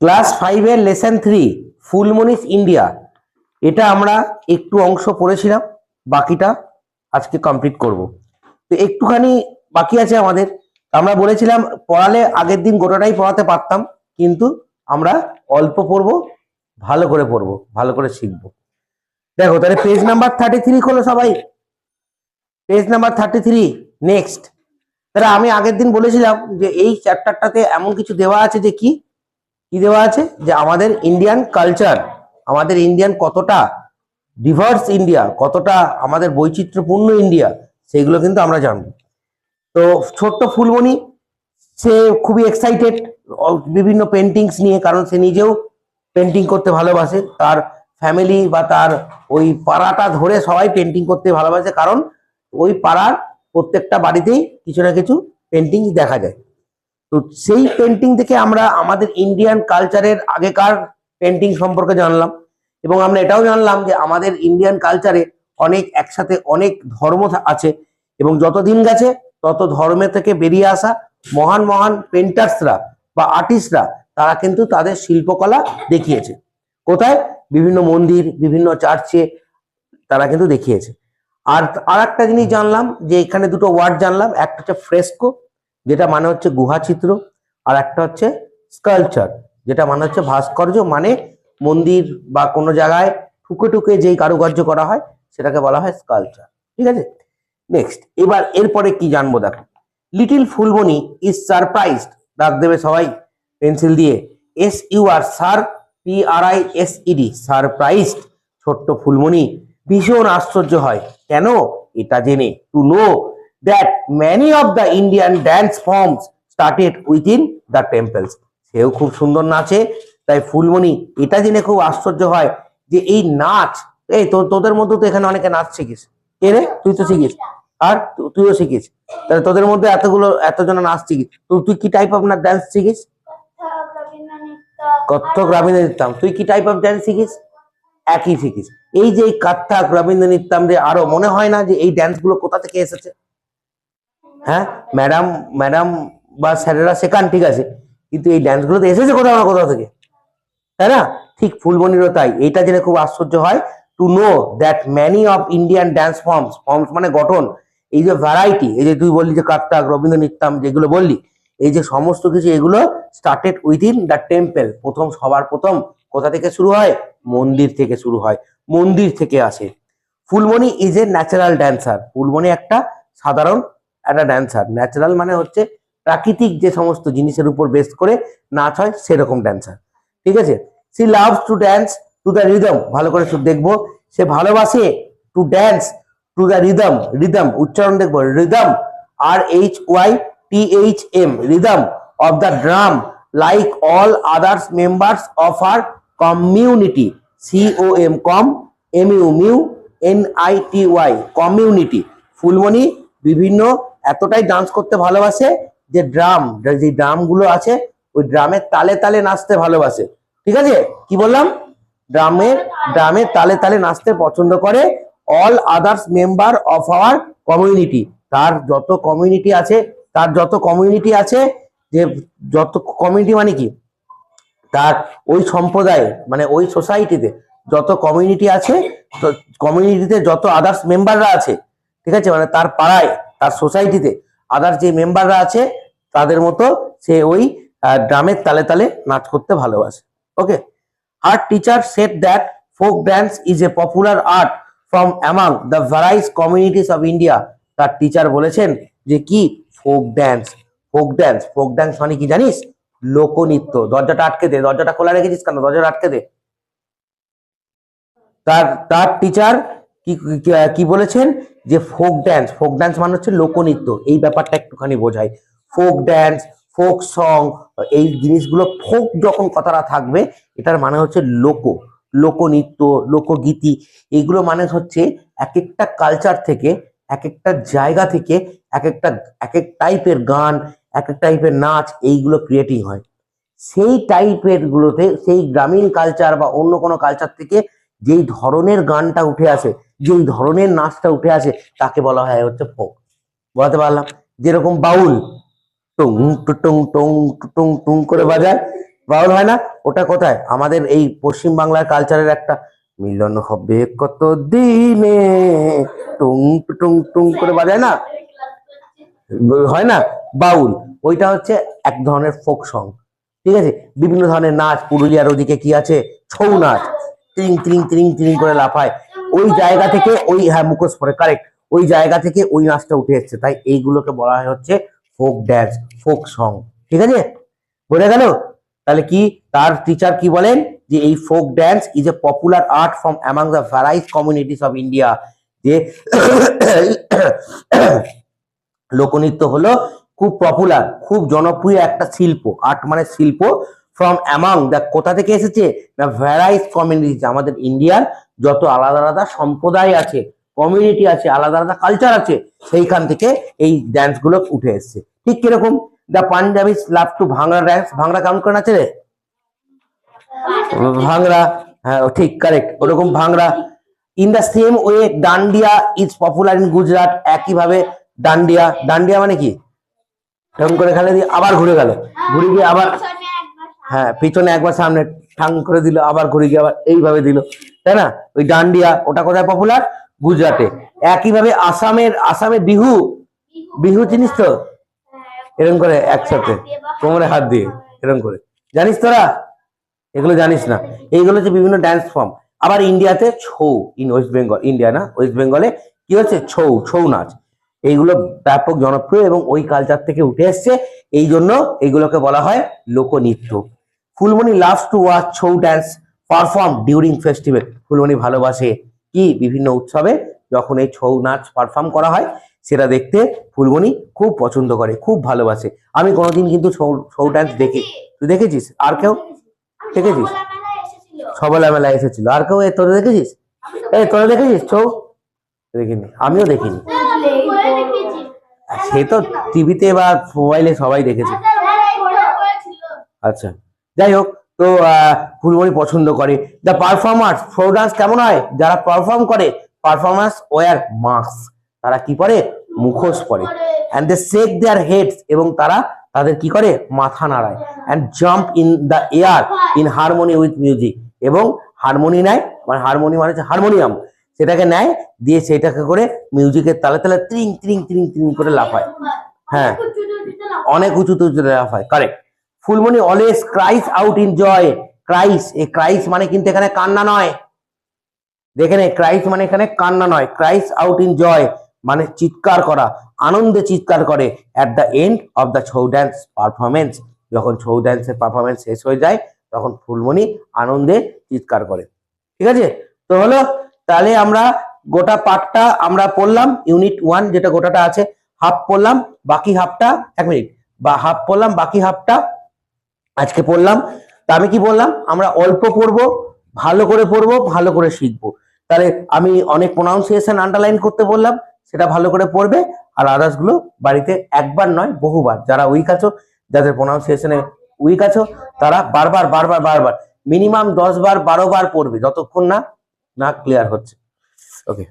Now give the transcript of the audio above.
Class 5 এর lesson 3 ফুলমনিস India, এটা আমরা একটু অংশ পড়েছিলাম, বাকিটা আজকে কমপ্লিট করব। তো একটুখানি বাকি আছে আমাদের। আমরা বলেছিলাম পড়ালে আগের দিন গোটাটাই পড়াতে পারতাম, কিন্তু আমরা অল্প পড়বো, ভালো করে পড়বো, ভালো করে শিখবো। দেখো তাহলে পেজ নাম্বার 33 খোলো সবাই, পেজ নাম্বার 33। নেক্সট, তাহলে আমি আগের দিন বলেছিলাম যে এই চ্যাপ্টারটাতে এমন কিছু দেওয়া আছে যে কি কি দেওয়া আছে, যে আমাদের ইন্ডিয়ান কালচার, আমাদের ইন্ডিয়ান কতটা ডিভার্স ইন্ডিয়া, কতটা আমাদের বৈচিত্র্যপূর্ণ ইন্ডিয়া, সেগুলো কিন্তু আমরা জানবো। তো ছোট্ট ফুলমণি সে খুবই এক্সাইটেড বিভিন্ন পেন্টিংস নিয়ে, কারণ সে নিজেও পেন্টিং করতে ভালোবাসে। তার ফ্যামিলি বা তার ওই পাড়াটা ধরে সবাই পেন্টিং করতে ভালোবাসে, কারণ ওই পাড়ার প্রত্যেকটা বাড়িতেই কিছু না কিছু পেন্টিং দেখা যায়। তো সেই পেন্টিং থেকে আমরা আমাদের ইন্ডিয়ান কালচারের আগেকার পেন্টিং সম্পর্কে জানলাম, এবং আমরা এটাও জানলাম যে আমাদের ইন্ডিয়ান কালচারে অনেক একসাথে অনেক ধর্ম আছে, এবং যত দিন গেছে তত ধর্মে থেকে বেরিয়ে আসা মহান মহান পেন্টার্সরা বা আর্টিস্টরা, তারা কিন্তু তাদের শিল্পকলা দেখিয়েছে। কোথায়? বিভিন্ন মন্দির, বিভিন্ন চার্চে তারা কিন্তু দেখিয়েছে। আর একটা জিনিস জানলাম, যে এখানে দুটো ওয়ার্ড জানলাম, একটা হচ্ছে ফ্রেস্কো, যেটা মানে হচ্ছে গুহা চিত্র, আর একটা হচ্ছে স্কাল্পচার, যেটা মানে হচ্ছে ভাস্কর্য, মানে মন্দির বা কোনো জায়গায় ঠুকে ঠুকে যেই কারুকার্য করা হয় সেটাকে বলা হয় স্কাল্পচার। ঠিক আছে, নেক্সট। এবার এরপরে কি জানবো, দেখো। লিটিল ফুলমণি ইজ সারপ্রাইজড, ডাক দেবে সবাই পেন্সিল দিয়ে, SUR, সার, PRISED, সারপ্রাইজড। ছোট্ট ফুলমণি ভীষণ আশ্চর্য হয়, কেন? এটা জেনে, two know that many of the Indian dance forms started within the temples। সেও খুব সুন্দর নাচে, তাই ফুলমণি এটা জেনে খুব আশ্চর্য হয় যে এই নাচ, এই তোদের মধ্যে তো এখানে অনেকে নাচ শিখিস, কে রে? তুই তো শিখিস, আর তুইও শিখিস, তাহলে তোদের মধ্যে এতজন নাচ শিখিস, তুই কি টাইপ অফ না ডান্স শিখিস? কত্থক, রবীন্দ্র নৃত্যম। তুই কি টাইপ অফ ডান্স শিখিস? একই শিখিস। এই যে কত্থক, রবীন্দ্র নৃত্যম রে, আরো মনে হয় না যে এই ড্যান্স গুলো কোথা থেকে এসেছে? হ্যাঁ, ম্যাডাম ম্যাডাম বা স্যারেরা শেখান, ঠিক আছে, কিন্তু এই ড্যান্স গুলো তো এসেছে কোথাও না কোথাও থেকে, তাই না? ঠিক ফুলমণিরও তাই, এটা জেনে খুব আশ্চর্য হয়, to know that many of Indian dance forms, forms মানে গঠন, এই যে ভ্যারাইটি, এই যে তুই বললি যে কত্থক, রবীন্দ্র নৃত্যম যেগুলো বললি, এই যে সমস্ত কিছু, এগুলো স্টার্টেড উইদিন দ্য টেম্পল। সবার প্রথম কোথা থেকে শুরু হয়? মন্দির থেকে শুরু হয়, মন্দির থেকে আসে। Phulmoni is a natural dancer, Phulmoni একটা সাধারণ একটা ড্যান্সার। ন্যাচারাল মানে হচ্ছে প্রাকৃতিক যে সমস্ত জিনিসের উপর বেস করে নাচ হয়, সেরকম ড্যান্সার। ঠিক আছে, she loves to dance to the rhythm, ভালো করে দেখবো, সে ভালোবাসে to dance to the rhythm, rhythm উচ্চারণ দেখবো, rhythm, RHYTHM, rhythm of the drum, like all others members of our community, COM, com, MUNITY, community. Phulmoni বিভিন্ন এতটাই ডান্স করতে ভালোবাসে যে যে ড্রাম গুলো আছে, ওই ড্রামের তালে তালে নাচতে ভালোবাসে। ঠিক আছে, কি বললাম? ড্রামের তালে তালে নাচতে পছন্দ করে। All others member of our community, তার যত কমিউনিটি আছে, যে যত কমিউনিটি মানে কি, তার ওই সম্প্রদায়ে, মানে ওই সোসাইটিতে যত কমিউনিটি আছে, কমিউনিটিতে যত আদার্স মেম্বাররা আছে, ঠিক আছে, মানে তার পাড়ায়, তার সোসাইটিতে আদার্স যে মেম্বাররা আছে, তাদের মতো সে ওই ড্রামের তালে তালে নাচ করতে ভালোবাসে। ওকে, her teacher said that folk dance is a popular art from among the various communities of India। তার টিচার বলেছেন যে কি, ফোক ড্যান্স, ফোক ড্যান্স মানে কি জানিস? লোকনৃত্য। দরজাটা আটকে দে, দরজাটা খোলা রেখেছিস কেন? দরজাটা আটকে দে। তার টিচার কি বলেছেন, যে ফোক ড্যান্স মানে হচ্ছে লোকনৃত্য। এই ব্যাপারটা একটুখানি বোঝায়, ফোক ড্যান্স, ফোক সং, এই জিনিসগুলো, ফোক যখন কথাটা থাকবে, এটার মানে হচ্ছে লোকনৃত্য, লোকগীতি। এইগুলো মানে হচ্ছে এক একটা কালচার থেকে, এক একটা জায়গা থেকে এক এক টাইপের গান, এক এক টাইপের নাচ, এইগুলো ক্রিয়েটিং হয়। সেই টাইপের গুলোতে, সেই গ্রামীণ কালচার বা অন্য কোনো কালচার থেকে যেই ধরনের গানটা উঠে আসে, যেই ধরনের নাচটা উঠে আসে, তাকে বলা হয় হচ্ছে ফোক। বলতে পারলাম? যেরকম বাউল টুং টুং টুং টুং টুং করে বাজায়, বাউল হয় না? ওটা কোথায়? আমাদের এই পশ্চিম বাংলার কালচারের একটা মিলন হবে কত দিনে, টুং টুং টুং করে বাজায় না, হয় না বাউল। ওইটা হচ্ছে এক ধরনের ফোক সং, ঠিক আছে? বিভিন্ন ধরনের নাচ, পুরুলিয়ার ওদিকে কি আছে, ছৌ নাচ, ত্রিং ত্রিং ত্রিং ত্রিং করে লাফায়, ওই জায়গা থেকে ওই, হ্যাঁ মুখোশ পরে, কারেক্ট, ওই জায়গা থেকে ওই নাচটা উঠে এসছে, তাই এইগুলোকে বলা হয় হচ্ছে ফোক ড্যান্স, ফোক সং, ঠিক আছে? বোঝা গেল? তাহলে কি তার টিচার কি বলেন, যে এই folk dance is a popular art from among the ভ্যারাইজ communities of India, যে লোকনৃত্য হলো খুব পপুলার, খুব জনপ্রিয় একটা শিল্প, আর্ট মানে শিল্প, ফ্রম অ্যামাং দ্য, কোথা থেকে এসেছে না, ভ্যারাইজ কমিউনিটিস, আমাদের ইন্ডিয়ার যত আলাদা আলাদা সম্প্রদায় আছে, কমিউনিটি আছে, আলাদা আলাদা কালচার আছে, সেইখান থেকে এই ড্যান্স গুলো উঠে এসছে। ঠিক কিরকম, the পাঞ্জাবিস love to bhangra dance, bhangra কেমন করে নাচে রে? ভাংরা, হ্যাঁ ঠিক কারেক্ট, ওরকম bhangra. In the same way dandiya is popular in Gujarat, একইভাবে ডান্ডিয়া, ডান্ডিয়া মানে কি, এরকম করে খেলে দিয়ে আবার ঘুরে গেল, ঘুরে গিয়ে আবার, হ্যাঁ পিছনে একবার সামনে ঠাং করে দিল, আবার ঘুরে গিয়ে আবার এইভাবে দিল, তাই না? ওই ডান্ডিয়া, ওটা কোথায় পপুলার? গুজরাটে। একইভাবে আসামের বিহু, বিহু চিনিস তো, এরকম করে একসাথে কোমরে হাত দিয়ে এরকম করে, জানিস তোরা? এগুলো জানিস না, এইগুলো হচ্ছে বিভিন্ন ড্যান্স ফর্ম। আবার ইন্ডিয়াতে Chhau, in West Bengal, India না ওয়েস্ট বেঙ্গলে কি হচ্ছে, ছৌ, ছৌ নাচ, এইগুলো ব্যাপক জনপ্রিয় এবং ওই কালচার থেকে উঠে এসছে, এই জন্য এগুলোকে বলা হয় লোকনৃত্য। Phulmoni loves to watch Chhau dance perform during festival, Phulmoni ভালোবাসে কি, বিভিন্ন উৎসবে যখন এই ছৌ নাচ পারফর্ম করা হয় সেটা দেখতে ফুলমণি খুব পছন্দ করে, খুব ভালোবাসে। আমি কোনোদিন কিন্তু ছৌ ছৌ ডান্স দেখি, তুই দেখেছিস? আর কেউ দেখেছিস? সবলা মেলায় এসেছিল, আর কেউ তোরা দেখেছিস? এই তোরা দেখেছিস ছৌ? দেখিনি, আমিও দেখিনি, সে তো টিভিতে বা মোবাইলে সবাই দেখেছে। আচ্ছা, যাই হোক, তো ফুলমণি পছন্দ করে। দ্য পারফর্মার্স ফ্লো ডান্স কেমন হয়, যারা পারফর্ম করে, পারফর্মার্স ওয়ার মাস্ক, তারা কি পরে, মুখোশ পরে, and they shake their heads, এবং তারা তাদের কি করে, মাথা নাড়ায়, and jump in the air in harmony with music, এবং হারমোনি নেয়, মানে হারমোনি মানে হচ্ছে হারমোনিয়াম, সেটাকে নেয়, দিয়ে সেটাকে করে মিউজিকের তালে তালে ত্রিং ত্রিং ত্রিং ত্রিং করে লাফায়, হ্যাঁ অনেক উঁচুতে উঁচুতে লাফায়, correct. Phulmoni always cries out in joy, cries, এই ক্রাইস মানে কিন্তু এখানে কান্না নয়, দেখে নে, ক্রাইস মানে এখানে কান্না নয়, ক্রাইস আউট ইন জয় মানে চিৎকার করা, আনন্দে চিৎকার করে, at the end of the Chhau dance performance, যখন ছৌ ড্যান্সের পারফরমেন্স শেষ হয়ে যায় তখন ফুলমণি আনন্দে চিৎকার করে, ঠিক আছে? তো হলো, তাহলে আমরা গোটা পার্টটা আমরা পড়লাম, ইউনিট 1 যেটা গোটাটা আছে, হাফ পড়লাম, বাকি হাফটা, এক মিনিট, বা হাফ পড়লাম, বাকি হাফটা আজকে পড়লাম। তা আমি কি বললাম, আমরা অল্প পড়বো, ভালো করে পড়বো, ভালো করে শিখবো। তাহলে আমি অনেক প্রোনাউন্সিয়েশন আন্ডারলাইন করতে বললাম, সেটা ভালো করে পড়বে, আর আদার্স গুলো বাড়িতে একবার নয় বহুবার, যারা উইক আছো, যাদের প্রোনাউন্সিয়েশনে উইক আছো, তারা বারবার বারবার বারবার মিনিমাম 10 বার 12 বার পড়বে, যতক্ষণ না না ক্লিয়ার হচ্ছে। ওকে।